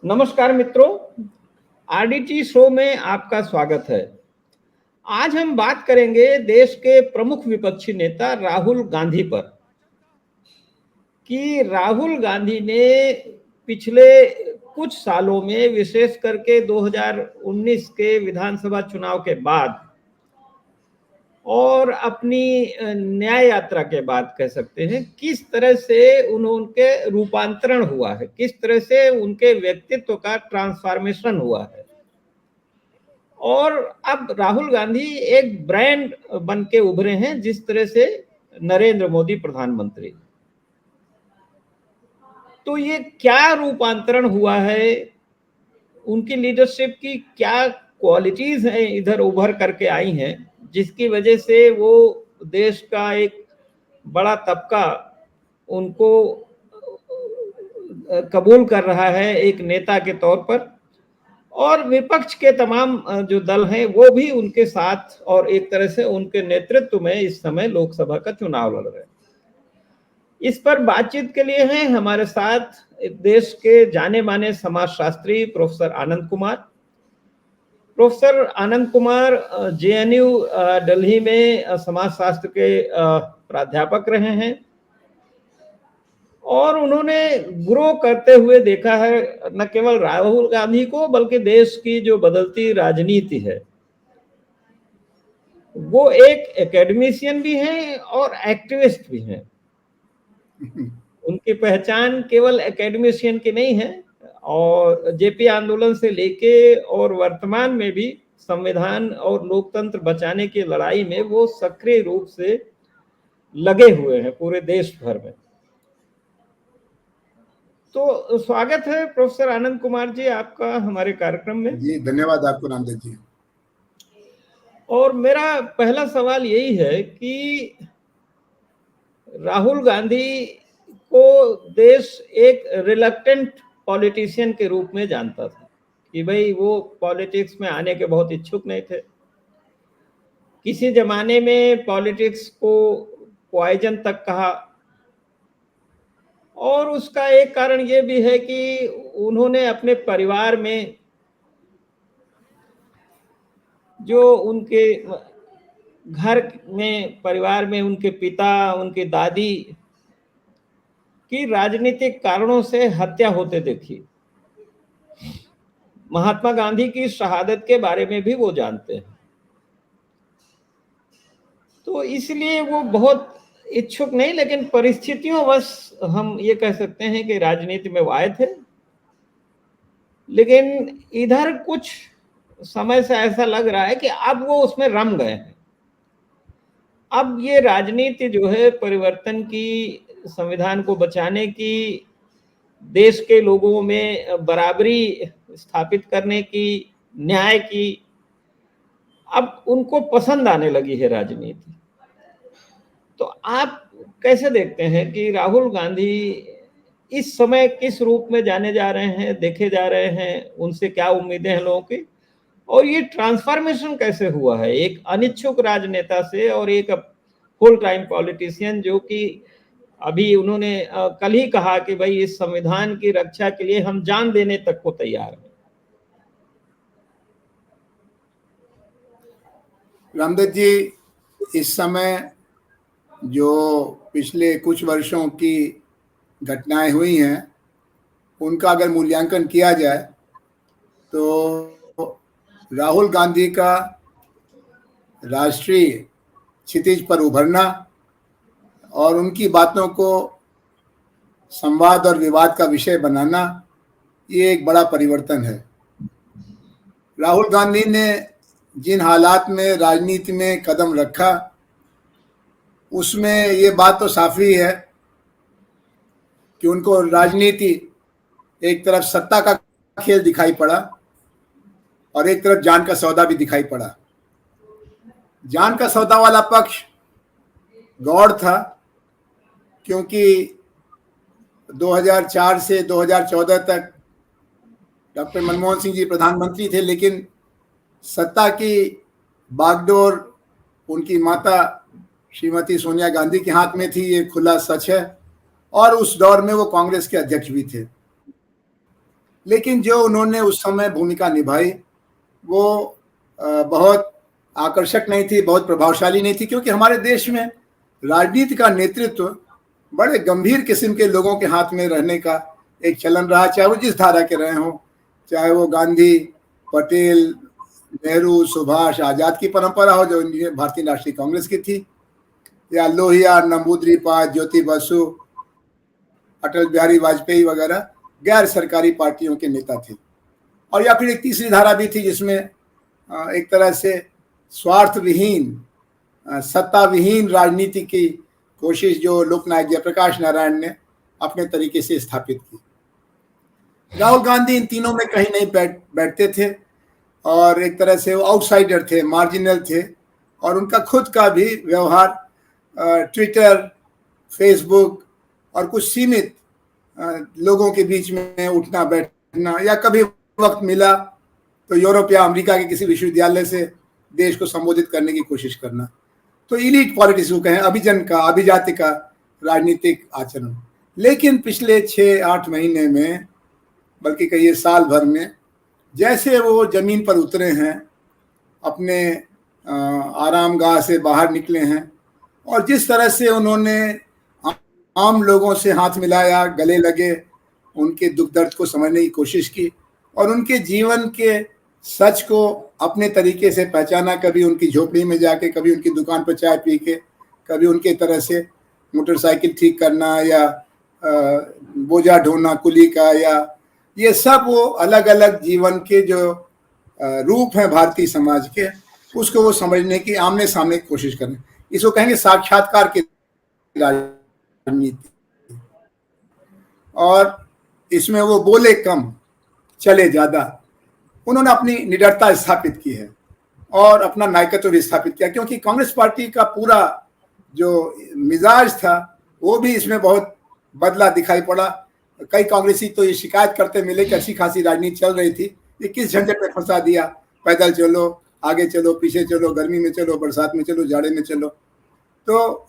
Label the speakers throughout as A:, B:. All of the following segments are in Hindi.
A: नमस्कार मित्रों, आरडीटी शो में आपका स्वागत है। आज हम बात करेंगे देश के प्रमुख विपक्षी नेता राहुल गांधी पर कि राहुल गांधी ने पिछले कुछ सालों में, विशेष करके 2019 के विधानसभा चुनाव के बाद और अपनी न्याय यात्रा के बाद कह सकते हैं, किस तरह से उनके रूपांतरण हुआ है, किस तरह से उनके व्यक्तित्व का ट्रांसफॉर्मेशन हुआ है। और अब राहुल गांधी एक ब्रांड बन के उभरे हैं, जिस तरह से नरेंद्र मोदी प्रधानमंत्री। तो ये क्या रूपांतरण हुआ है, उनकी लीडरशिप की क्या क्वालिटीज हैं इधर उभर करके आई हैं, जिसकी वजह से वो देश का एक बड़ा तबका उनको कबूल कर रहा है एक नेता के तौर पर, और विपक्ष के तमाम जो दल हैं वो भी उनके साथ और एक तरह से उनके नेतृत्व में इस समय लोकसभा का चुनाव लड़ रहे हैं। इस पर बातचीत के लिए हैं हमारे साथ देश के जाने माने समाजशास्त्री professor Anand Kumar. Professor Anand Kumar JNU Delhi में समाजशास्त्र के प्राध्यापक रहे हैं और उन्होंने ग्रो करते हुए देखा है न केवल राहुल गांधी को, बल्कि देश की जो बदलती राजनीति है। वो एक एकेडमिशियन भी हैं और एक्टिविस्ट भी हैं। उनकी पहचान केवल एकेडमिशियन की नहीं है, और जेपी आंदोलन से लेके और वर्तमान में भी संविधान और लोकतंत्र बचाने की लड़ाई में वो सक्रिय रूप से लगे हुए हैं पूरे देश भर में। तो स्वागत है प्रोफेसर आनंद कुमार जी आपका हमारे कार्यक्रम में।
B: जी धन्यवाद आपको नामदेव जी।
A: और मेरा पहला सवाल यही है कि राहुल गांधी को देश एक रिलक्टेंट पॉलिटिशियन के रूप में जानता था कि भाई वो पॉलिटिक्स में आने के बहुत इच्छुक नहीं थे। किसी जमाने में पॉलिटिक्स को पॉइजन तक कहा, और उसका एक कारण ये भी है कि उन्होंने अपने परिवार में जो उनके घर में परिवार में उनके पिता, उनकी दादी की राजनीतिक कारणों से हत्या होते देखी। महात्मा गांधी की शहादत के बारे में भी वो जानते हैं, तो इसलिए वो बहुत इच्छुक नहीं, लेकिन परिस्थितियों वश हम ये कह सकते हैं कि राजनीति में वो आए थे। लेकिन इधर कुछ समय से ऐसा लग रहा है कि अब वो उसमें रम गए हैं। अब ये राजनीति जो है परिवर्तन की, संविधान को बचाने की, देश के लोगों में बराबरी स्थापित करने की, न्याय की, अब उनको पसंद आने लगी है राजनीति। तो आप कैसे देखते हैं कि राहुल गांधी इस समय किस रूप में जाने जा रहे हैं, देखे जा रहे हैं, उनसे क्या उम्मीदें हैं लोगों की, और ये ट्रांसफॉर्मेशन कैसे हुआ है एक अनिच्छुक राजनेता से और एक फुल टाइम पॉलिटिशियन, जो कि अभी उन्होंने कल ही कहा कि भाई इस संविधान की रक्षा के लिए हम जान देने तक को तैयार हैं।
B: रामदेव जी, इस समय जो पिछले कुछ वर्षों की घटनाएं हुई हैं उनका अगर मूल्यांकन किया जाए तो राहुल गांधी का राष्ट्रीय क्षितिज पर उभरना और उनकी बातों को संवाद और विवाद का विषय बनाना, ये एक बड़ा परिवर्तन है। राहुल गांधी ने जिन हालात में राजनीति में कदम रखा उसमें ये बात तो साफ ही है कि उनको राजनीति एक तरफ सत्ता का खेल दिखाई पड़ा और एक तरफ जान का सौदा भी दिखाई पड़ा। जान का सौदा वाला पक्ष गौड़ था, क्योंकि 2004 से 2014 तक डॉक्टर मनमोहन सिंह जी प्रधानमंत्री थे, लेकिन सत्ता की बागडोर उनकी माता श्रीमती सोनिया गांधी के हाथ में थी, ये खुला सच है। और उस दौर में वो कांग्रेस के अध्यक्ष भी थे। लेकिन जो उन्होंने उस समय भूमिका निभाई वो बहुत आकर्षक नहीं थी, बहुत प्रभावशाली नहीं थी, क्योंकि हमारे देश में राजनीति का नेतृत्व बड़े गंभीर किस्म के लोगों के हाथ में रहने का एक चलन रहा, चाहे वो जिस धारा के रहे हों, चाहे वो गांधी, पटेल, नेहरू, सुभाष, आजाद की परंपरा हो जो भारतीय राष्ट्रीय कांग्रेस की थी, या लोहिया, नंबूद्रीपाद, ज्योति बसु, अटल बिहारी वाजपेयी वगैरह गैर सरकारी पार्टियों के नेता थे। और या फिर एक तीसरी धारा भी थी जिसमें एक तरह से स्वार्थ विहीन, सत्ता विहीन राजनीति की कोशिश जो लोकनायक जयप्रकाश नारायण ने अपने तरीके से स्थापित की। राहुल गांधी इन तीनों में कहीं नहीं बैठते थे और एक तरह से वो आउटसाइडर थे, मार्जिनल थे, और उनका खुद का भी व्यवहार ट्विटर, फेसबुक और कुछ सीमित लोगों के बीच में उठना बैठना, या कभी वक्त मिला तो यूरोप या अमेरिका के किसी विश्वविद्यालय से देश को संबोधित करने की कोशिश करना। तो इलीट पॉलिटिक्स को कहें, अभिजन का, अभिजाति का राजनीतिक आचरण। लेकिन पिछले 6-8 महीने में, बल्कि कहिए साल भर में, जैसे वो जमीन पर उतरे हैं, अपने आरामगाह से बाहर निकले हैं, और जिस तरह से उन्होंने आम लोगों से हाथ मिलाया, गले लगे, उनके दुख दर्द को समझने की कोशिश की और उनके जीवन के सच को अपने तरीके से पहचाना, कभी उनकी झोपड़ी में जाके, कभी उनकी दुकान पर चाय पी के, कभी उनके तरह से मोटरसाइकिल ठीक करना या बोझा ढोना कुली का, या ये सब वो अलग अलग जीवन के जो रूप हैं भारतीय समाज के, उसको वो समझने की आमने सामने की कोशिश करें। इसको कहेंगे साक्षात्कार की राजनीति। और इसमें वो बोले कम, चले ज्यादा। उन्होंने अपनी निडरता स्थापित की है और अपना नायकत्व भी स्थापित किया, क्योंकि कांग्रेस पार्टी का पूरा जो मिजाज था वो भी इसमें बहुत बदला दिखाई पड़ा। कई कांग्रेसी तो ये शिकायत करते मिले कि अच्छी खासी राजनीति चल रही थी, ये किस झंझट में फंसा दिया, पैदल चलो, आगे चलो, पीछे चलो, गर्मी में चलो, बरसात में चलो, जाड़े में चलो। तो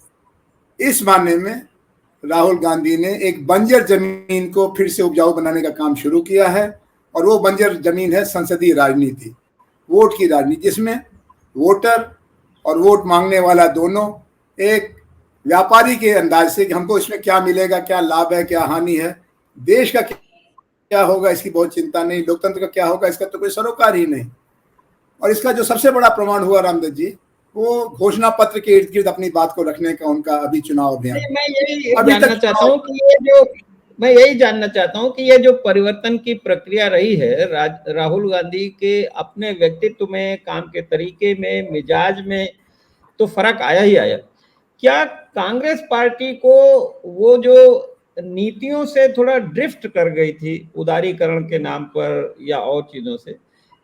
B: इस मायने में राहुल गांधी ने एक बंजर जमीन को फिर से उपजाऊ बनाने का काम शुरू किया है, और वो बंजर जमीन है संसदीय राजनीति, वोट की राजनीति, जिसमें वोटर और वोट मांगने वाला दोनों एक व्यापारी के अंदाज से कि हमको इसमें क्या मिलेगा, क्या लाभ है, क्या हानि है, देश का क्या होगा इसकी बहुत चिंता नहीं, लोकतंत्र का क्या होगा इसका तो कोई सरोकार ही नहीं। और इसका जो सबसे बड़ा प्रमाण हुआ रामदत्त जी, वो घोषणा पत्र के इर्द गिर्द अपनी बात को रखने का उनका अभी चुनाव अभियान।
A: मैं यही जानना चाहता हूँ कि ये जो परिवर्तन की प्रक्रिया रही है राहुल गांधी के अपने व्यक्तित्व में, काम के तरीके में, मिजाज में तो फर्क आया ही आया। क्या कांग्रेस पार्टी को वो जो नीतियों से थोड़ा ड्रिफ्ट कर गई थी उदारीकरण के नाम पर या और चीजों से,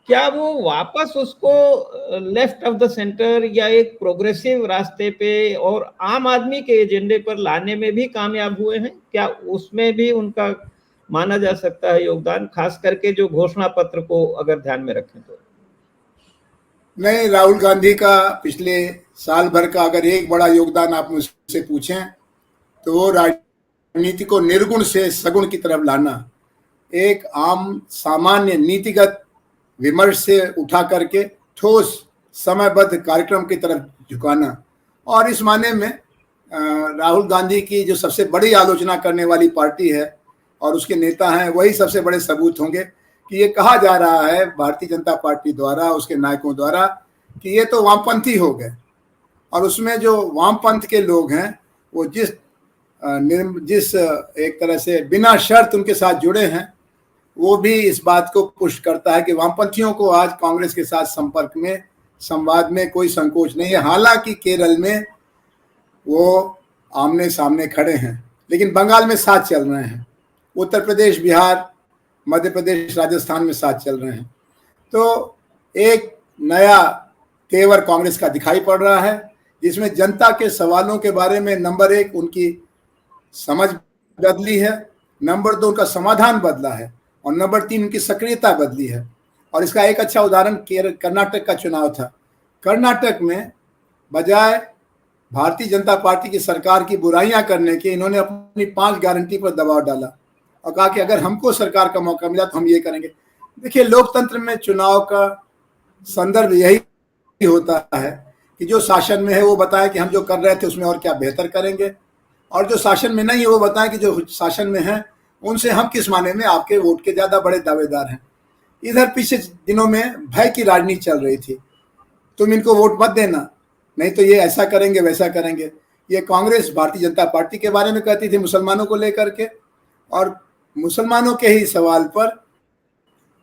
A: क्या वो वापस उसको लेफ्ट ऑफ द सेंटर या एक प्रोग्रेसिव रास्ते पे और आम आदमी के एजेंडे पर लाने में भी कामयाब हुए हैं? क्या उसमें भी उनका माना जा सकता है योगदान, खास करके जो घोषणा पत्र को अगर ध्यान में रखें तो?
B: नहीं, राहुल गांधी का पिछले साल भर का अगर एक बड़ा योगदान आप मुझसे पूछें तो वो राजनीति को निर्गुण से सगुण की तरफ लाना, एक आम सामान्य नीतिगत विमर्श से उठा करके ठोस समयबद्ध कार्यक्रम की तरफ झुकाना। और इस माने में राहुल गांधी की जो सबसे बड़ी आलोचना करने वाली पार्टी है और उसके नेता हैं, वही सबसे बड़े सबूत होंगे कि ये कहा जा रहा है भारतीय जनता पार्टी द्वारा, उसके नायकों द्वारा, कि ये तो वामपंथी हो गए। और उसमें जो वामपंथ के लोग हैं वो जिस एक तरह से बिना शर्त उनके साथ जुड़े हैं, वो भी इस बात को पुष्ट करता है कि वामपंथियों को आज कांग्रेस के साथ संपर्क में, संवाद में कोई संकोच नहीं है। हालांकि केरल में वो आमने सामने खड़े हैं, लेकिन बंगाल में साथ चल रहे हैं, उत्तर प्रदेश, बिहार, मध्य प्रदेश, राजस्थान में साथ चल रहे हैं। तो एक नया तेवर कांग्रेस का दिखाई पड़ रहा है, जिसमें जनता के सवालों के बारे में नंबर 1 उनकी समझ बदली है, नंबर 2 उनका समाधान बदला है, और नंबर 3 उनकी सक्रियता बदली है। और इसका एक अच्छा उदाहरण कर्नाटक का चुनाव था। कर्नाटक में बजाय भारतीय जनता पार्टी की सरकार की बुराइयां करने के, इन्होंने अपनी 5 गारंटी पर दबाव डाला और कहा कि अगर हमको सरकार का मौका मिला तो हम ये करेंगे। देखिए, लोकतंत्र में चुनाव का संदर्भ यही होता है कि जो शासन में है वो बताए कि हम जो कर रहे थे उसमें और क्या बेहतर करेंगे, और जो शासन में नहीं है वो बताएं कि जो शासन में है उनसे हम किस माने में आपके वोट के ज़्यादा बड़े दावेदार हैं। इधर पिछले दिनों में भय की राजनीति चल रही थी, तुम इनको वोट मत देना, नहीं तो ये ऐसा करेंगे वैसा करेंगे। ये कांग्रेस भारतीय जनता पार्टी के बारे में कहती थी मुसलमानों को लेकर के, और मुसलमानों के ही सवाल पर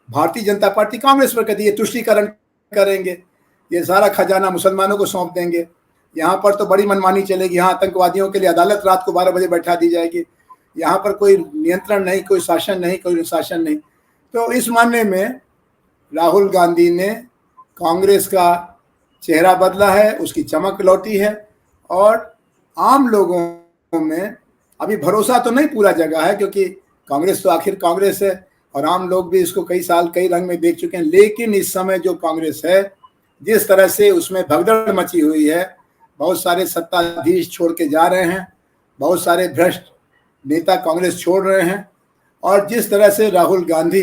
B: भारतीय जनता पार्टी कांग्रेस पर कहती है तुष्टीकरण करेंगे, ये सारा खजाना मुसलमानों को सौंप देंगे, यहाँ पर तो बड़ी मनमानी चलेगी, यहाँ आतंकवादियों के लिए अदालत रात को 12 बजे बैठा दी जाएगी, यहाँ पर कोई नियंत्रण नहीं, कोई शासन नहीं, कोई अनुशासन नहीं। तो इस मामले में राहुल गांधी ने कांग्रेस का चेहरा बदला है, उसकी चमक लौटी है, और आम लोगों में अभी भरोसा तो नहीं पूरा जगह है, क्योंकि कांग्रेस तो आखिर कांग्रेस है और आम लोग भी इसको कई साल कई रंग में देख चुके हैं। लेकिन इस समय जो कांग्रेस है, जिस तरह से उसमें भगदड़ मची हुई है, बहुत सारे सत्ताधीश छोड़ के जा रहे हैं, बहुत सारे भ्रष्ट नेता कांग्रेस छोड़ रहे हैं, और जिस तरह से राहुल गांधी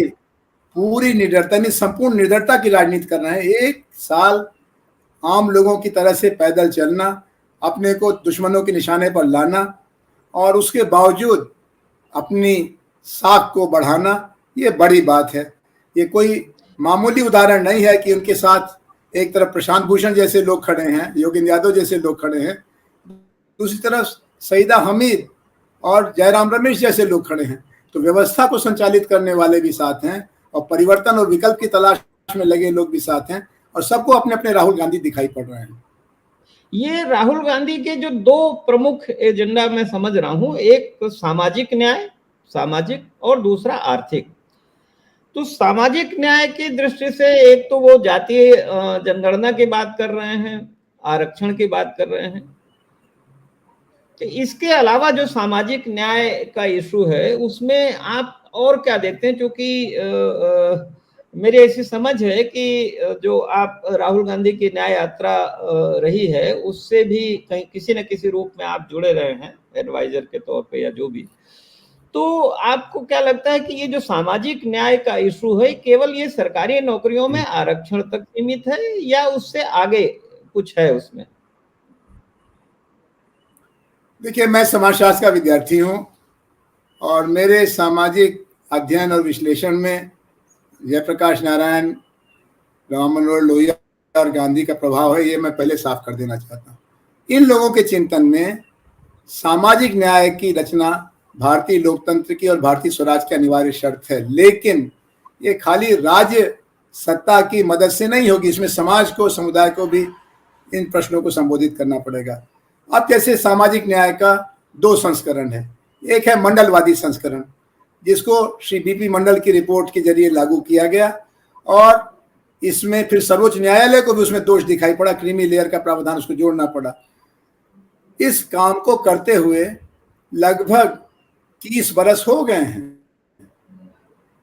B: पूरी निडरता नहीं संपूर्ण निडरता की राजनीति कर रहे हैं, एक साल आम लोगों की तरह से पैदल चलना, अपने को दुश्मनों के निशाने पर लाना, और उसके बावजूद अपनी साख को बढ़ाना, ये बड़ी बात है। ये कोई मामूली उदाहरण नहीं है कि उनके साथ एक तरफ प्रशांत भूषण जैसे लोग खड़े हैं, योगेंद्र यादव जैसे लोग खड़े हैं, दूसरी तरफ सईदा हमीद और जयराम रमेश जैसे लोग खड़े हैं। तो व्यवस्था को संचालित करने वाले भी साथ हैं, और परिवर्तन और विकल्प की तलाश में लगे लोग भी साथ हैं, और सबको अपने अपने राहुल गांधी दिखाई पड़ रहे हैं।
A: ये राहुल गांधी के जो दो प्रमुख एजेंडा मैं समझ रहा हूं, एक सामाजिक न्याय, सामाजिक, और दूसरा आर्थिक। तो सामाजिक न्याय की दृष्टि से एक तो वो जातीय जनगणना की बात कर रहे हैं, आरक्षण की बात कर रहे हैं। तो इसके अलावा जो सामाजिक न्याय का इशू है उसमें आप और क्या देखते हैं? क्योंकि मेरी ऐसी समझ है कि जो आप राहुल गांधी की न्याय यात्रा रही है उससे भी कहीं किसी न किसी रूप में आप जुड़े रहे हैं एडवाइजर के तौर पे या जो भी। तो आपको क्या लगता है कि ये जो सामाजिक न्याय का इशू है केवल ये सरकारी नौकरियों में आरक्षण तक सीमित है या उससे आगे कुछ है उसमें?
B: देखिए, मैं समाजशास्त्र का विद्यार्थी हूँ, और मेरे सामाजिक अध्ययन और विश्लेषण में जयप्रकाश नारायण, राम मनोहर लोहिया और गांधी का प्रभाव है, ये मैं पहले साफ कर देना चाहता हूँ। इन लोगों के चिंतन में सामाजिक न्याय की रचना भारतीय लोकतंत्र की और भारतीय स्वराज की अनिवार्य शर्त है, लेकिन ये खाली राज्य सत्ता की मदद से नहीं होगी, इसमें समाज को, समुदाय को भी इन प्रश्नों को संबोधित करना पड़ेगा। अब जैसे सामाजिक न्याय का दो संस्करण है, एक है मंडलवादी संस्करण, जिसको श्री बीपी मंडल की रिपोर्ट के जरिए लागू किया गया, और इसमें फिर सर्वोच्च न्यायालय को भी उसमें दोष दिखाई पड़ा, क्रीमी लेयर का प्रावधान उसको जोड़ना पड़ा। इस काम को करते हुए लगभग 30 बरस हो गए हैं।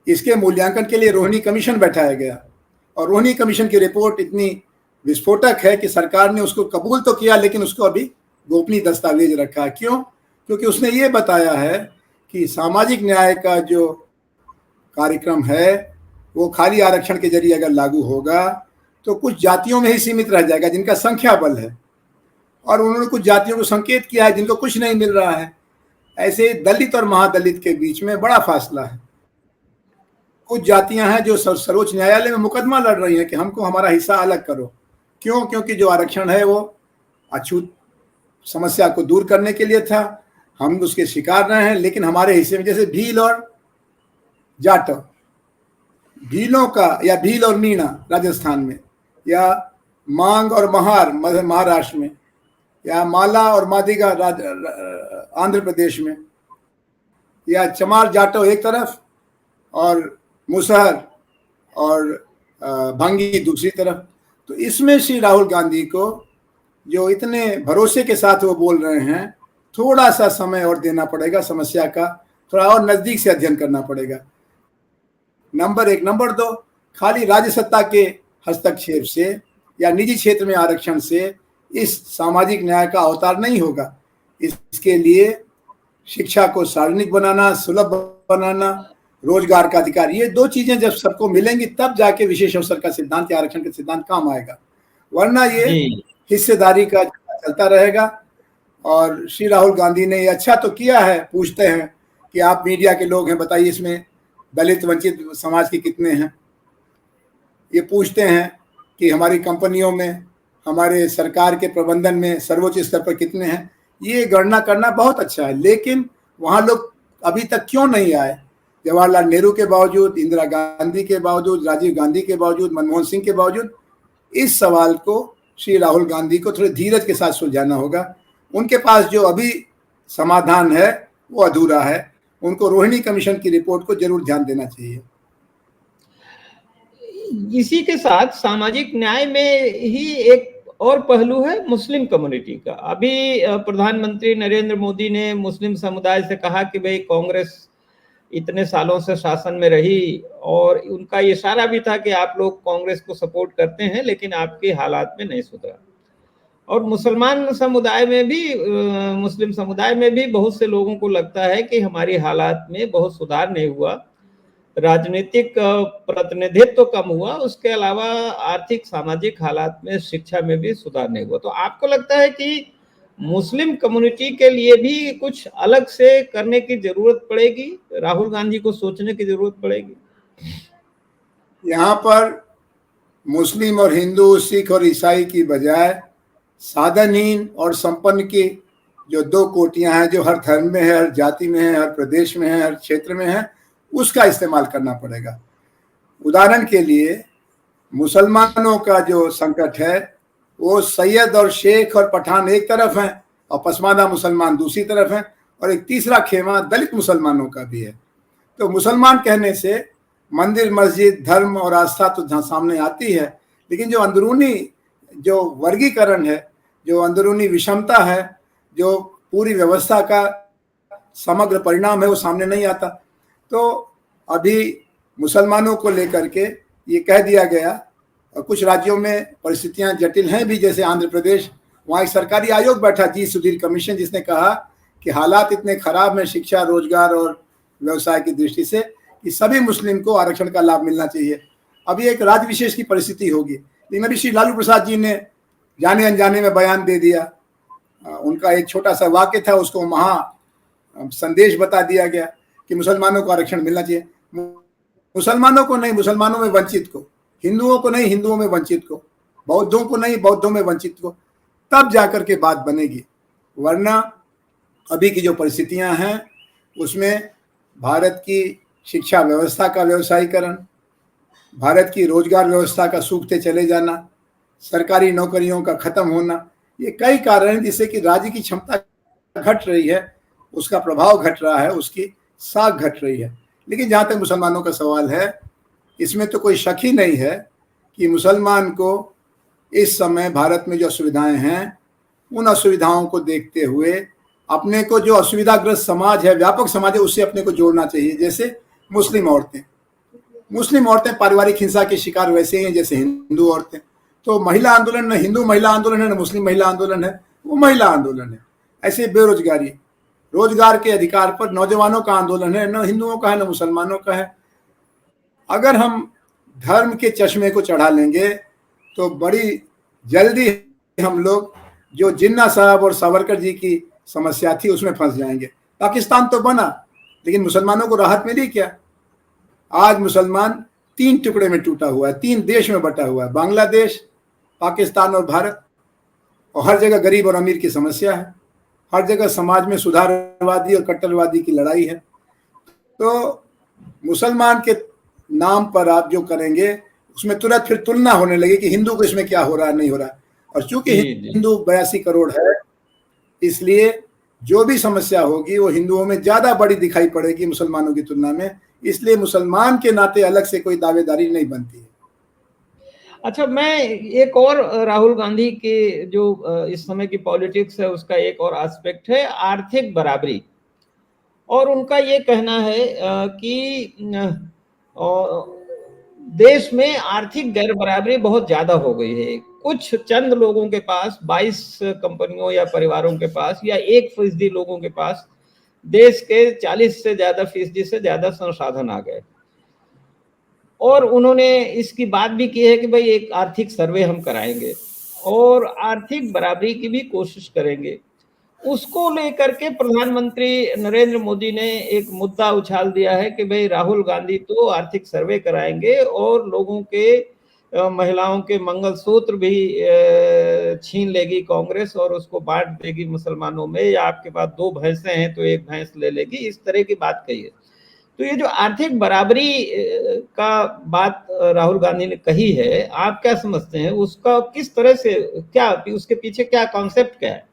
B: इसके मूल्यांकन के लिए रोहिणी कमीशन बैठाया गया, और रोहिणी कमीशन की रिपोर्ट इतनी विस्फोटक है कि सरकार ने उसको कबूल तो किया, लेकिन उसको अभी गोपनीय दस्तावेज रखा। क्यों? क्योंकि उसने ये बताया है कि सामाजिक न्याय का जो कार्यक्रम है वो खाली आरक्षण के जरिए अगर लागू होगा तो कुछ जातियों में ही सीमित रह जाएगा जिनका संख्या बल है, और उन्होंने कुछ जातियों को संकेत किया है जिनको कुछ नहीं मिल रहा है। ऐसे दलित और महादलित के बीच में बड़ा फासला है। कुछ जातियां हैं जो सर्वोच्च न्यायालय में मुकदमा लड़ रही हैं कि हमको हमारा हिस्सा अलग करो। क्यों? क्योंकि जो आरक्षण है वो अछूत समस्या को दूर करने के लिए था, हम उसके शिकार रहे हैं, लेकिन हमारे हिस्से में जैसे भील और जाटव, भीलों का या भील और मीणा राजस्थान में, या मांग और महार महाराष्ट्र में, या माला और मादिगा आंध्र प्रदेश में, या चमार जाटव एक तरफ और मुसहर और भंगी दूसरी तरफ। तो इसमें श्री राहुल गांधी को जो इतने भरोसे के साथ वो बोल रहे हैं, थोड़ा सा समय और देना पड़ेगा, समस्या का थोड़ा और नजदीक से अध्ययन करना पड़ेगा। नंबर एक। नंबर दो, खाली राज्य सत्ता के हस्तक्षेप से या निजी क्षेत्र में आरक्षण से इस सामाजिक न्याय का अवतार नहीं होगा। इसके लिए शिक्षा को सार्वजनिक बनाना, सुलभ बनाना, रोजगार का अधिकार, ये दो चीजें जब सबको मिलेंगी तब जाके विशेष अवसर का सिद्धांत या आरक्षण का सिद्धांत काम आएगा, वरना ये हिस्सेदारी का चलता रहेगा। और श्री राहुल गांधी ने ये अच्छा तो किया है, पूछते हैं कि आप मीडिया के लोग हैं, बताइए इसमें दलित वंचित समाज के कितने हैं, ये पूछते हैं कि हमारी कंपनियों में, हमारे सरकार के प्रबंधन में सर्वोच्च स्तर पर कितने हैं, ये गणना करना बहुत अच्छा है। लेकिन वहाँ लोग अभी तक क्यों नहीं आए? जवाहरलाल नेहरू के बावजूद, इंदिरा गांधी के बावजूद, राजीव गांधी के बावजूद, मनमोहन सिंह के बावजूद, इस सवाल को श्री राहुल गांधी को थोड़े धीरज के साथ सुलझाना होगा। उनके पास जो अभी समाधान है वो अधूरा है, उनको रोहिणी कमीशन की रिपोर्ट को जरूर ध्यान देना चाहिए।
A: इसी के साथ सामाजिक न्याय में ही एक और पहलू है मुस्लिम कम्युनिटी का। अभी प्रधानमंत्री नरेंद्र मोदी ने मुस्लिम समुदाय से कहा कि भाई कांग्रेस इतने सालों से शासन में रही और उनका इशारा भी था कि आप लोग कांग्रेस को सपोर्ट करते हैं लेकिन आपके हालात में नहीं सुधरा। और मुसलमान समुदाय में भी, मुस्लिम समुदाय में भी बहुत से लोगों को लगता है कि हमारी हालात में बहुत सुधार नहीं हुआ, राजनीतिक प्रतिनिधित्व तो कम हुआ, उसके अलावा आर्थिक सामाजिक हालात में, शिक्षा में भी सुधार नहीं हुआ। तो आपको लगता है कि मुस्लिम कम्युनिटी के लिए भी कुछ अलग से करने की जरूरत पड़ेगी, राहुल गांधी को सोचने की जरूरत पड़ेगी?
B: यहाँ पर मुस्लिम और हिंदू, सिख और ईसाई की बजाय साधनहीन और संपन्न की जो दो कोटियां हैं, जो हर धर्म में है, हर जाति में है, हर प्रदेश में है, हर क्षेत्र में है, उसका इस्तेमाल करना पड़ेगा। उदाहरण के लिए मुसलमानों का जो संकट है वो सैयद और शेख और पठान एक तरफ हैं और पसमानदा मुसलमान दूसरी तरफ हैं, और एक तीसरा खेमा दलित मुसलमानों का भी है। तो मुसलमान कहने से मंदिर, मस्जिद, धर्म और आस्था तो जहाँ सामने आती है, लेकिन जो अंदरूनी जो वर्गीकरण है, जो अंदरूनी विषमता है, जो पूरी व्यवस्था का समग्र परिणाम है, वो सामने नहीं आता। तो अभी मुसलमानों को लेकर के ये कह दिया गया, और कुछ राज्यों में परिस्थितियां जटिल हैं भी, जैसे आंध्र प्रदेश, वहाँ एक सरकारी आयोग बैठा, जी सुधीर कमीशन, जिसने कहा कि हालात इतने खराब हैं शिक्षा, रोजगार और व्यवसाय की दृष्टि से कि सभी मुस्लिम को आरक्षण का लाभ मिलना चाहिए। अभी एक राज्य विशेष की परिस्थिति होगी, लेकिन अभी श्री लालू प्रसाद जी ने जाने अनजाने में बयान दे दिया, उनका एक छोटा सा वाक्य था, उसको महा संदेश बता दिया गया कि मुसलमानों को आरक्षण मिलना चाहिए। मुसलमानों को नहीं, मुसलमानों में वंचित को, हिंदुओं को नहीं, हिंदुओं में वंचित को, बौद्धों को नहीं, बौद्धों में वंचित को, तब जाकर के बात बनेगी। वरना अभी की जो परिस्थितियां हैं उसमें भारत की शिक्षा व्यवस्था का व्यवसायीकरण, भारत की रोजगार व्यवस्था का सूखते चले जाना, सरकारी नौकरियों का खत्म होना, ये कई कारण हैं जिससे कि राज्य की क्षमता घट रही है, उसका प्रभाव घट रहा है, उसकी साख घट रही है। लेकिन जहाँ तक मुसलमानों का सवाल है, इसमें तो कोई शक ही नहीं है कि मुसलमान को इस समय भारत में जो असुविधाएं हैं, उन असुविधाओं को देखते हुए अपने को, जो असुविधाग्रस्त समाज है, व्यापक समाज है, उससे अपने को जोड़ना चाहिए। जैसे मुस्लिम औरतें पारिवारिक हिंसा के शिकार वैसे ही हैं जैसे हिंदू औरतें। तो महिला आंदोलन न हिंदू महिला आंदोलन है, न मुस्लिम महिला आंदोलन है, वो महिला आंदोलन है। ऐसे बेरोजगारी, रोजगार के अधिकार पर नौजवानों का आंदोलन है, न हिंदुओं का है न मुसलमानों का है। अगर हम धर्म के चश्मे को चढ़ा लेंगे तो बड़ी जल्दी हम लोग जो जिन्ना साहब और सावरकर जी की समस्या थी उसमें फंस जाएंगे। पाकिस्तान तो बना, लेकिन मुसलमानों को राहत मिली क्या? आज मुसलमान 3 टुकड़े में टूटा हुआ है, 3 देश में बटा हुआ है, बांग्लादेश, पाकिस्तान और भारत। और हर जगह गरीब और अमीर की समस्या है, हर जगह समाज में सुधारवादी और कट्टरवादी की लड़ाई है। तो मुसलमान के नाम पर आप जो करेंगे उसमें तुरंत फिर तुलना होने लगी कि हिंदू को इसमें क्या हो रहा है, नहीं हो रहा है। और चूंकि हिंदू 82 करोड़ है, इसलिए जो भी समस्या होगी वो हिंदुओं में ज्यादा बड़ी दिखाई पड़ेगी मुसलमानों की तुलना में। इसलिए मुसलमान के नाते अलग से कोई दावेदारी नहीं बनती है।
A: अच्छा, मैं एक और राहुल गांधी के जो इस समय की पॉलिटिक्स है उसका एक और एस्पेक्ट है आर्थिक बराबरी। और उनका ये कहना है कि देश में आर्थिक गैर बराबरी बहुत ज्यादा हो गई है। कुछ चंद लोगों के पास, 22 कंपनियों या परिवारों के पास, या 1% लोगों के पास देश के 40 से ज्यादा फीसदी से ज्यादा संसाधन आ गए। और उन्होंने इसकी बात भी की है कि भाई एक आर्थिक सर्वे हम कराएंगे और आर्थिक बराबरी की भी कोशिश करेंगे। उसको लेकर के प्रधानमंत्री नरेंद्र मोदी ने एक मुद्दा उछाल दिया है कि भाई राहुल गांधी तो आर्थिक सर्वे कराएंगे और लोगों के महिलाओं के मंगलसूत्र भी छीन लेगी कांग्रेस और उसको बांट देगी मुसलमानों में, या आपके पास 2 भैंसें हैं तो एक भैंस ले लेगी, इस तरह की बात कही है। तो ये जो आर्थिक बराबरी का बात राहुल गांधी ने कही है, आप क्या समझते हैं उसका, किस तरह से, क्या उसके पीछे क्या कॉन्सेप्ट क्या है?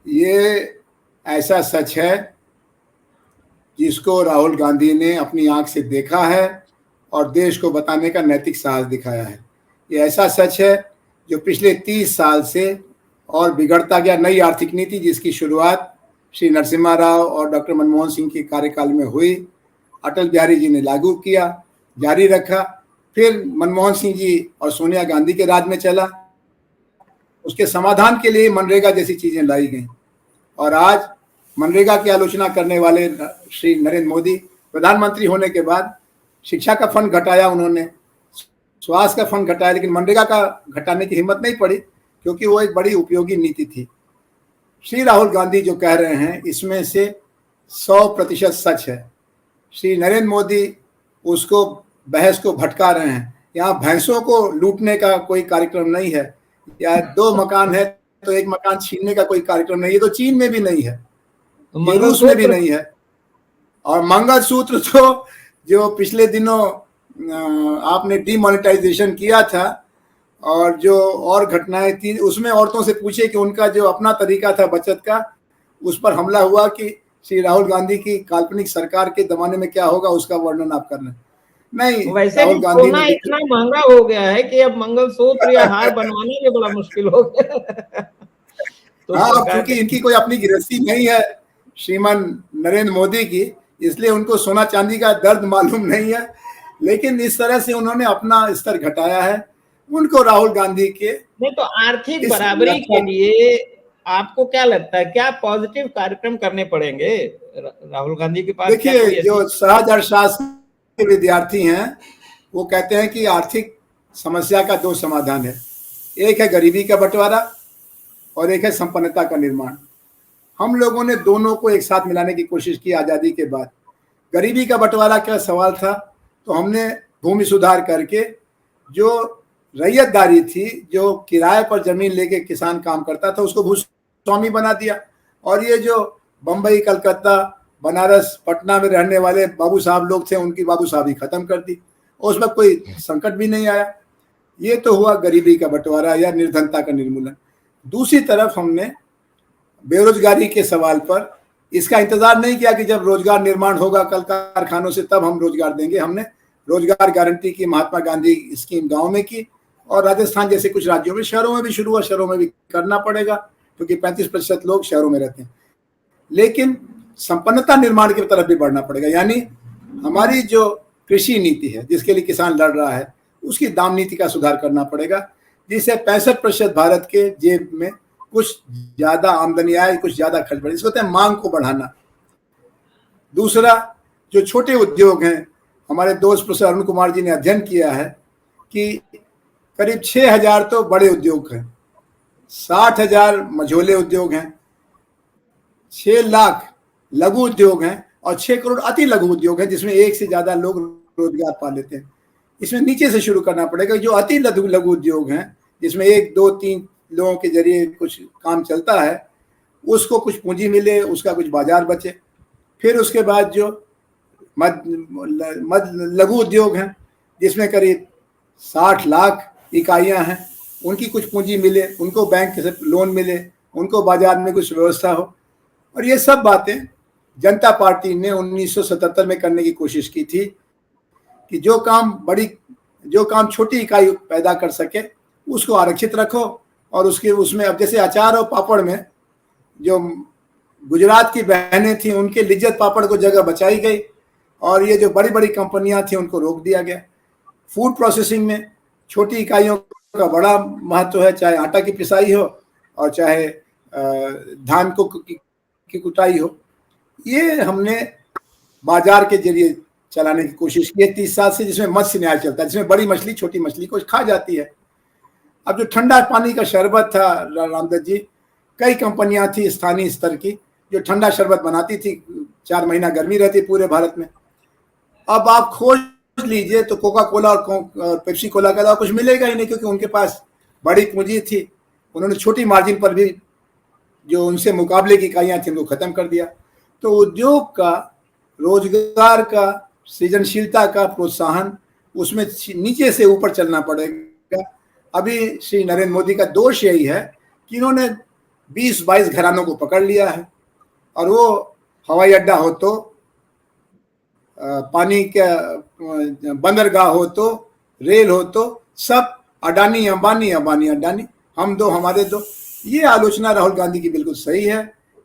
B: ये ऐसा सच है जिसको राहुल गांधी ने अपनी आंख से देखा है और देश को बताने का नैतिक साहस दिखाया है। ये ऐसा सच है जो पिछले 30 साल से और बिगड़ता गया। नई आर्थिक नीति जिसकी शुरुआत श्री नरसिम्हा राव और डॉक्टर मनमोहन सिंह के कार्यकाल में हुई, अटल बिहारी जी ने लागू किया, जारी रखा, फिर मनमोहन सिंह जी और सोनिया गांधी के राज में चला। उसके समाधान के लिए मनरेगा जैसी चीजें लाई गई और आज मनरेगा की आलोचना करने वाले श्री नरेंद्र मोदी प्रधानमंत्री होने के बाद शिक्षा का फंड घटाया, उन्होंने स्वास्थ्य का फंड घटाया, लेकिन मनरेगा का घटाने की हिम्मत नहीं पड़ी क्योंकि वो एक बड़ी उपयोगी नीति थी। श्री राहुल गांधी जो कह रहे हैं इसमें से 100% सच है। श्री नरेंद्र मोदी उसको बहस को भटका रहे हैं। यहाँ भैंसों को लूटने का कोई कार्यक्रम नहीं है, या 2 मकान है तो 1 मकान छीनने का कोई कार्यक्रम नहीं है। तो चीन में भी नहीं है, तो रूस में भी नहीं है। और मंगलसूत्र तो जो पिछले दिनों आपने डीमोनेटाइजेशन किया था और जो और घटनाएं थी उसमें औरतों से पूछे कि उनका जो अपना तरीका था बचत का, उस पर हमला हुआ कि श्री राहुल गांधी की काल्पनिक सरकार के जमाने में क्या होगा उसका वर्णन आप करना। नहीं,
A: वैसे
B: राहुल
A: भी
B: गांधी
A: सोना इतना महंगा हो गया है कि अब मंगलसूत्र या हार बनवाना भी बड़ा मुश्किल हो गया। तो
B: हाँ, अब क्योंकि इनकी कोई अपनी गृहस्थी नहीं है श्रीमान नरेंद्र मोदी की, इसलिए उनको सोना चांदी का दर्द मालूम नहीं है। लेकिन इस तरह से उन्होंने अपना स्तर घटाया है। उनको राहुल गांधी के
A: नहीं, तो आर्थिक बराबरी के लिए आपको क्या लगता है, क्या पॉजिटिव कार्यक्रम करने पड़ेंगे राहुल गांधी के पास?
B: देखिए, जो सहज अर्थशास्त्र के विद्यार्थी हैं वो कहते हैं कि आर्थिक समस्या का 2 समाधान है, एक है गरीबी का बंटवारा और एक है संपन्नता का निर्माण। हम लोगों ने दोनों को एक साथ मिलाने की कोशिश की आज़ादी के बाद। गरीबी का बंटवारा का सवाल था तो हमने भूमि सुधार करके जो रैयतदारी थी, जो किराए पर जमीन लेके किसान काम करता था, उसको भूस्वामी बना दिया। और ये जो बम्बई, कलकत्ता, बनारस, पटना में रहने वाले बाबू साहब लोग थे, उनकी बाबू साहबी खत्म कर दी, उसमें कोई संकट भी नहीं आया। ये तो हुआ गरीबी का बंटवारा या निर्धनता का निर्मूलन। दूसरी तरफ हमने बेरोजगारी के सवाल पर इसका इंतजार नहीं किया कि जब रोजगार निर्माण होगा कल कारखानों से तब हम रोजगार देंगे। हमने रोजगार गारंटी की, महात्मा गांधी स्कीम गांव में की और राजस्थान जैसे कुछ राज्यों में, शहरों में भी शुरू हुआ, शहरों में भी करना पड़ेगा क्योंकि 35% लोग शहरों में रहते हैं। लेकिन संपन्नता निर्माण की तरफ भी बढ़ना पड़ेगा, यानी हमारी जो कृषि नीति है जिसके लिए किसान लड़ रहा है उसकी दाम नीति का सुधार करना पड़ेगा, जिससे 65% भारत के जेब में कुछ ज्यादा आमदनी आए, कुछ ज्यादा खर्च बढ़े। इसको कहते हैं मांग को बढ़ाना। दूसरा, जो छोटे उद्योग हैं, हमारे दोस्त प्रोफेसर अरुण कुमार जी ने अध्ययन किया है कि करीब 6000 तो बड़े उद्योग हैं, 60,000 मझोले उद्योग हैं, 6 लाख लघु उद्योग हैं और 6 करोड़ अति लघु उद्योग हैं जिसमें 1 से ज्यादा लोग रोजगार पा लेते हैं। इसमें नीचे से शुरू करना पड़ेगा। जो अति लघु उद्योग हैं जिसमें 1, 2, 3 लोगों के जरिए कुछ काम चलता है, उसको कुछ पूंजी मिले, उसका कुछ बाजार बचे। फिर उसके बाद जो लघु उद्योग हैं जिसमें करीब 60 लाख इकाइयां हैं, उनकी कुछ पूंजी मिले, उनको बैंक से लोन मिले, उनको बाजार में कुछ व्यवस्था हो। और ये सब बातें जनता पार्टी ने 1977 में करने की कोशिश की थी कि जो काम छोटी इकाई पैदा कर सके उसको आरक्षित रखो। और उसमें अब जैसे अचार और पापड़ में जो गुजरात की बहनें थी उनके लिज्जत पापड़ को जगह बचाई गई और ये जो बड़ी बड़ी कंपनियां थी उनको रोक दिया गया। फूड प्रोसेसिंग में छोटी इकाइयों का बड़ा महत्व है, चाहे आटा की पिसाई हो और चाहे धान को की कुटाई हो, ये हमने बाजार के जरिए चलाने की कोशिश की है 30 साल से, जिसमें मत्स्य न्याय चलता है, जिसमें बड़ी मछली छोटी मछली को खा जाती है। अब जो ठंडा पानी का शरबत था रामदत्त जी, कई कंपनियां थी स्थानीय स्तर की जो ठंडा शरबत बनाती थी, 4 महीना गर्मी रहती पूरे भारत में। अब आप खोज लीजिए तो कोका कोला और पेप्सी कोला के अलावा कुछ मिलेगा ही नहीं, क्योंकि उनके पास बड़ी पूंजी थी, उन्होंने छोटी मार्जिन पर भी जो उनसे मुकाबले की इकाइयां थी उनको खत्म कर दिया। तो उद्योग का, रोजगार का, सृजनशीलता का प्रोत्साहन, उसमें नीचे से ऊपर चलना पड़ेगा। अभी श्री नरेंद्र मोदी का दोष यही है कि इन्होंने 20-22 घरानों को पकड़ लिया है, और वो हवाई अड्डा हो तो, पानी का बंदरगाह हो तो, रेल हो तो, सब अडानी अंबानी, अंबानी अडानी, हम दो हमारे दो। ये आलोचना राहुल गांधी की बिल्कुल सही है।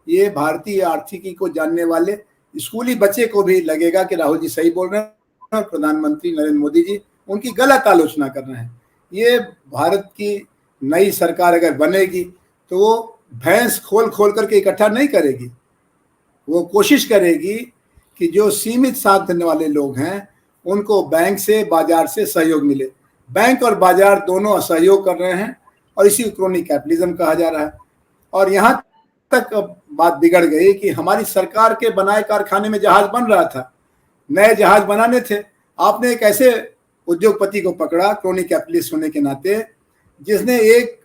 B: ये भारतीय आर्थिकी को जानने वाले स्कूली बच्चे को भी लगेगा कि राहुल जी सही बोल रहे हैं और प्रधानमंत्री नरेंद्र मोदी जी उनकी गलत आलोचना कर रहे हैं। ये भारत की नई सरकार अगर बनेगी तो वो भैंस खोल खोल करके इकट्ठा नहीं करेगी, वो कोशिश करेगी कि जो सीमित साधन वाले लोग हैं उनको बैंक से, बाजार से सहयोग मिले। बैंक और बाजार दोनों असहयोग कर रहे हैं और इसी को क्रोनी कैपिटलिज्म कहा जा रहा है। और यहाँ तक बात बिगड़ गई कि हमारी सरकार के बनाए कारखाने में जहाज बन रहा था, नए जहाज बनाने थे, आपने एक ऐसे उद्योगपति को पकड़ा क्रोनी कैपिटलिस्ट होने के नाते, जिसने एक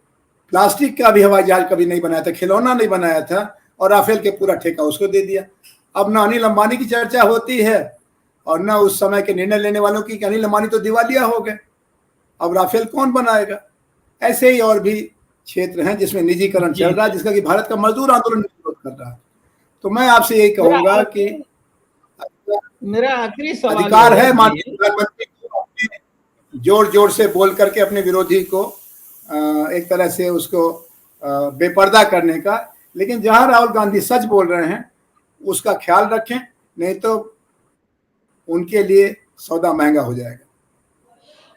B: प्लास्टिक का भी हवाई जहाज कभी नहीं बनाया था, खिलौना नहीं बनाया था, और राफेल के पूरा ठेका उसको दे दिया। अब ना अनिल अंबानी की चर्चा होती है और ना उस समय के निर्णय लेने वालों की, कि अनिल अंबानी तो दिवालिया हो गए, अब राफेल कौन बनाएगा। ऐसे ही और भी क्षेत्र हैं जिसमें निजीकरण चल रहा है, जिसका कि भारत का मजदूर आंदोलन विरोध कर रहा है। तो मैं आपसे यही कहूंगा कि
A: मेरा आखिरी सवाल
B: अधिकार है माननीय प्रधानमंत्री को अपने जोर जोर से बोल करके अपने विरोधी को एक तरह से उसको बेपर्दा करने का, लेकिन जहां राहुल गांधी सच बोल रहे हैं उसका ख्याल रखें, नहीं तो उनके लिए सौदा महंगा हो जाएगा।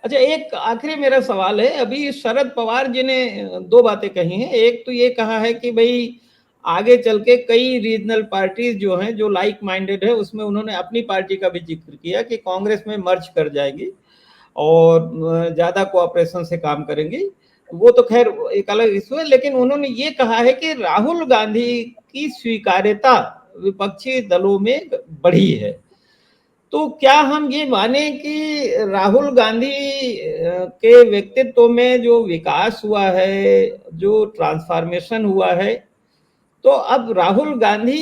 A: अच्छा, एक आखिरी मेरा सवाल है। अभी शरद पवार जी ने 2 बातें कही हैं। एक तो ये कहा है कि भाई आगे चल के कई रीजनल पार्टीज जो हैं, जो लाइक माइंडेड है, उसमें उन्होंने अपनी पार्टी का भी जिक्र किया कि कांग्रेस में मर्ज कर जाएगी और ज्यादा कोऑपरेशन से काम करेंगी। वो तो खैर एक अलग इशू है, लेकिन उन्होंने ये कहा है कि राहुल गांधी की स्वीकार्यता विपक्षी दलों में बढ़ी है। तो क्या हम ये माने कि राहुल गांधी के व्यक्तित्व में जो विकास हुआ है, जो ट्रांसफॉर्मेशन हुआ है, तो अब राहुल गांधी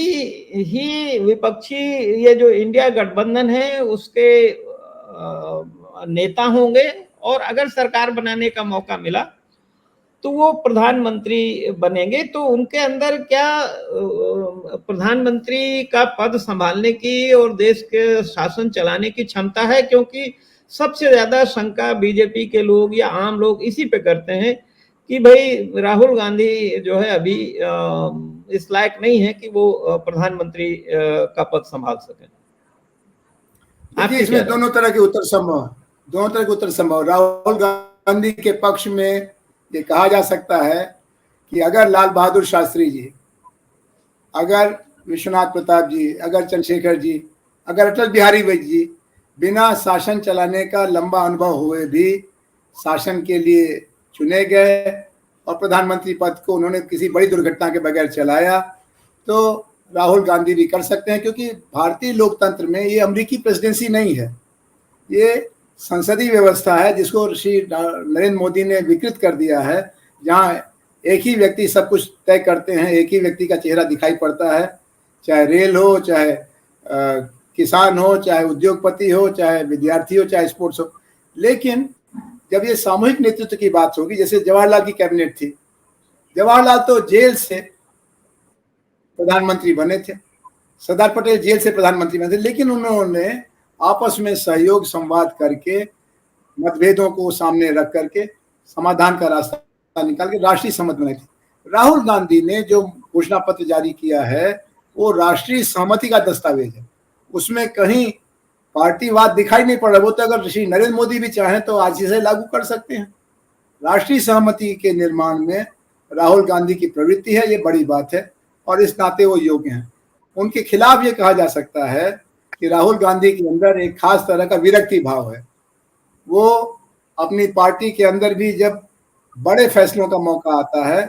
A: ही विपक्षी, ये जो इंडिया गठबंधन है उसके नेता होंगे, और अगर सरकार बनाने का मौका मिला तो वो प्रधानमंत्री बनेंगे। तो उनके अंदर क्या प्रधानमंत्री का पद संभालने की और देश के शासन चलाने की क्षमता है? क्योंकि सबसे ज्यादा शंका बीजेपी के लोग या आम लोग इसी पे करते हैं कि भाई राहुल गांधी जो है अभी इस लायक नहीं है कि वो प्रधानमंत्री का पद संभाल सके।
B: देखिए, इसमें दोनों तरह के उत्तर संभव। राहुल गांधी के पक्ष में ये कहा जा सकता है कि अगर लाल बहादुर शास्त्री जी, अगर विश्वनाथ प्रताप जी, अगर चंद्रशेखर जी, अगर अटल बिहारी वाजपेयी जी बिना शासन चलाने का लंबा अनुभव हुए भी शासन के लिए चुने गए और प्रधानमंत्री पद को उन्होंने किसी बड़ी दुर्घटना के बगैर चलाया, तो राहुल गांधी भी कर सकते हैं। क्योंकि भारतीय लोकतंत्र में ये अमेरिकी प्रेसिडेंसी नहीं है, ये संसदीय व्यवस्था है जिसको श्री नरेंद्र मोदी ने विकृत कर दिया है, जहां एक ही व्यक्ति सब कुछ तय करते हैं, एक ही व्यक्ति का चेहरा दिखाई पड़ता है, चाहे रेल हो, चाहे किसान हो, चाहे उद्योगपति हो, चाहे विद्यार्थी हो, चाहे स्पोर्ट्स हो। लेकिन जब ये सामूहिक नेतृत्व की बात होगी, जैसे जवाहरलाल की कैबिनेट थी, जवाहरलाल तो जेल से प्रधानमंत्री बने थे, सरदार पटेल जेल से प्रधानमंत्री बने थे, लेकिन उन्होंने आपस में सहयोग संवाद करके, मतभेदों को सामने रख करके समाधान का रास्ता निकाल के राष्ट्रीय सहमति बनाई थी। राहुल गांधी ने जो घोषणा पत्र जारी किया है वो राष्ट्रीय सहमति का दस्तावेज है, उसमें कहीं पार्टीवाद दिखाई नहीं पड़ रहा। वो तो अगर श्री नरेंद्र मोदी भी चाहें तो आज से लागू कर सकते हैं। राष्ट्रीय सहमति के निर्माण में राहुल गांधी की प्रवृत्ति है, ये बड़ी बात है। और इस नाते वो योग्य हैं। उनके खिलाफ ये कहा जा सकता है कि राहुल गांधी के अंदर एक खास तरह का विरक्ति भाव है। वो अपनी पार्टी के अंदर भी जब बड़े फैसलों का मौका आता है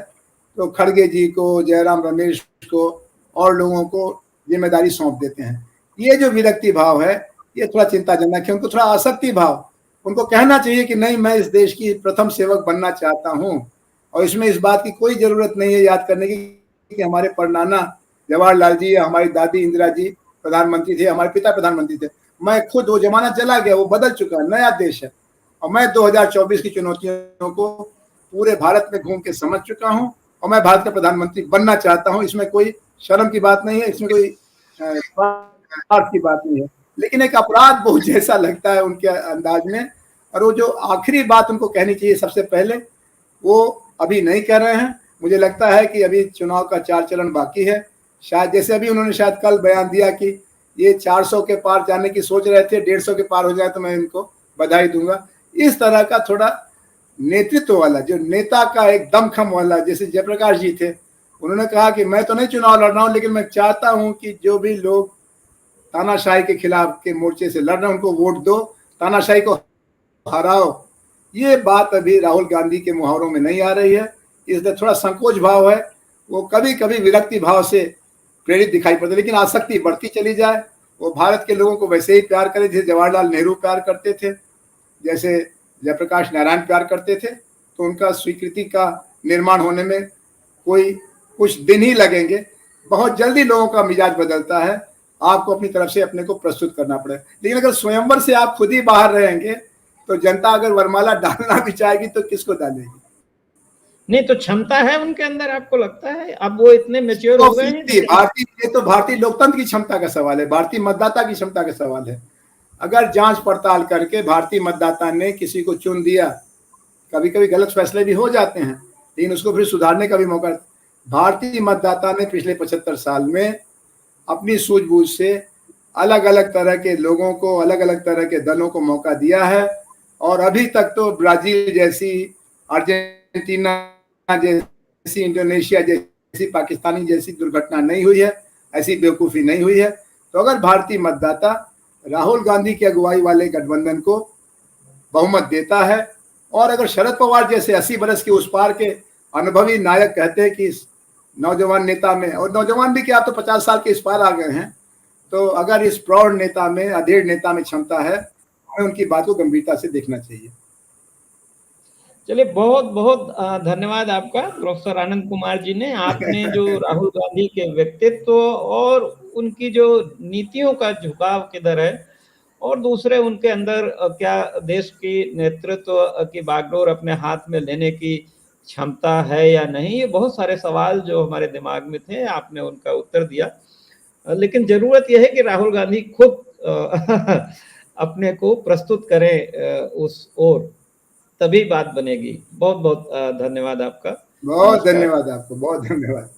B: तो खड़गे जी को, जयराम रमेश को और लोगों को जिम्मेदारी सौंप देते हैं। ये जो विरक्ति भाव है ये थोड़ा चिंताजनक है। उनको थोड़ा आसक्ति भाव, उनको कहना चाहिए कि नहीं, मैं इस देश की प्रथम सेवक बनना चाहता हूँ। और इसमें इस बात की कोई जरूरत नहीं है याद करने की कि हमारे परनाना जवाहरलाल जी या हमारी दादी इंदिरा जी प्रधानमंत्री थे, हमारे पिता प्रधानमंत्री थे। मैं खुद, वो जमाना चला गया, वो बदल चुका है, नया देश है। और मैं 2024 की चुनौतियों को पूरे भारत में घूम के समझ चुका हूँ और मैं भारत का प्रधानमंत्री बनना चाहता हूँ। इसमें कोई शर्म की बात नहीं है, इसमें कोई स्वार्थ की बात नहीं है। लेकिन एक अपराध बहुत जैसा लगता है उनके अंदाज में। और वो जो आखिरी बात उनको कहनी चाहिए सबसे पहले, वो अभी नहीं कह रहे हैं। मुझे लगता है कि अभी चुनाव का 4 चरण बाकी है। शायद जैसे अभी उन्होंने शायद कल बयान दिया कि ये 400 के पार जाने की सोच रहे थे, 150 के पार हो जाए तो मैं इनको बधाई दूंगा। इस तरह का थोड़ा नेतृत्व वाला, जो नेता का एक दमखम वाला, जैसे जयप्रकाश जी थे, उन्होंने कहा कि मैं तो नहीं चुनाव लड़ रहा हूं, लेकिन मैं चाहता हूं कि जो भी लोग तानाशाही के खिलाफ के मोर्चे से लड़ रहे हैं उनको वोट दो, तानाशाही को हराओ। ये बात अभी राहुल गांधी के मुहावरों में नहीं आ रही है, इसलिए थोड़ा संकोच भाव है। वो कभी कभी विरक्ति भाव से प्रेरित दिखाई पड़ते, लेकिन आसक्ति बढ़ती चली जाए। वो भारत के लोगों को वैसे ही प्यार करे जैसे जवाहरलाल नेहरू प्यार करते थे, जैसे जयप्रकाश नारायण प्यार करते थे। तो उनका स्वीकृति का निर्माण होने में कोई कुछ दिन ही लगेंगे। बहुत जल्दी लोगों का मिजाज बदलता है, आपको अपनी तरफ से अपने को प्रस्तुत करना पड़े। लेकिन अगर स्वयंवर से आप खुद ही बाहर रहेंगे तो जनता अगर वरमाला डालना भी चाहेगी तो किसको डालेगी?
A: नहीं तो क्षमता है उनके अंदर, आपको लगता है अब वो इतने मैच्योर हो गए हैं?
B: ये तो भारतीय लोकतंत्र की क्षमता का सवाल है, भारतीय मतदाता की क्षमता का सवाल है। अगर जांच पड़ताल करके भारतीय मतदाता ने किसी को चुन दिया, कभी कभी गलत फैसले भी हो जाते हैं, लेकिन उसको फिर सुधारने का भी मौका। भारतीय मतदाता ने पिछले 75 साल में अपनी सूझबूझ से अलग अलग तरह के लोगों को, अलग अलग तरह के दलों को मौका दिया है। और अभी तक तो ब्राजील जैसी, अर्जेंटीना जैसी, इंडोनेशिया जैसी, पाकिस्तानी जैसी दुर्घटना नहीं हुई है, ऐसी बेवकूफ़ी नहीं हुई है। तो अगर भारतीय मतदाता राहुल गांधी की अगुवाई वाले गठबंधन को बहुमत देता है, और अगर शरद पवार जैसे 80 बरस के उस पार के अनुभवी नायक कहते हैं कि इस नौजवान नेता में, और नौजवान भी क्या, तो 50 साल के इस पार आ गए हैं, तो अगर इस प्रौढ़ नेता में, अधेड़ नेता में क्षमता है, हमें उनकी बात को गंभीरता से देखना चाहिए।
A: चलिए, बहुत बहुत धन्यवाद आपका प्रोफेसर आनंद कुमार जी ने। आपने जो राहुल गांधी के व्यक्तित्व और उनकी जो नीतियों का झुकाव किधर है, और दूसरे उनके अंदर क्या देश की नेतृत्व की बागडोर अपने हाथ में लेने की क्षमता है या नहीं, ये बहुत सारे सवाल जो हमारे दिमाग में थे, आपने उनका उत्तर दिया। लेकिन जरूरत यह है कि राहुल गांधी खुद अपने को प्रस्तुत करें उस ओर, तभी बात बनेगी। बहुत बहुत धन्यवाद आपका।
B: बहुत धन्यवाद आपको, बहुत धन्यवाद।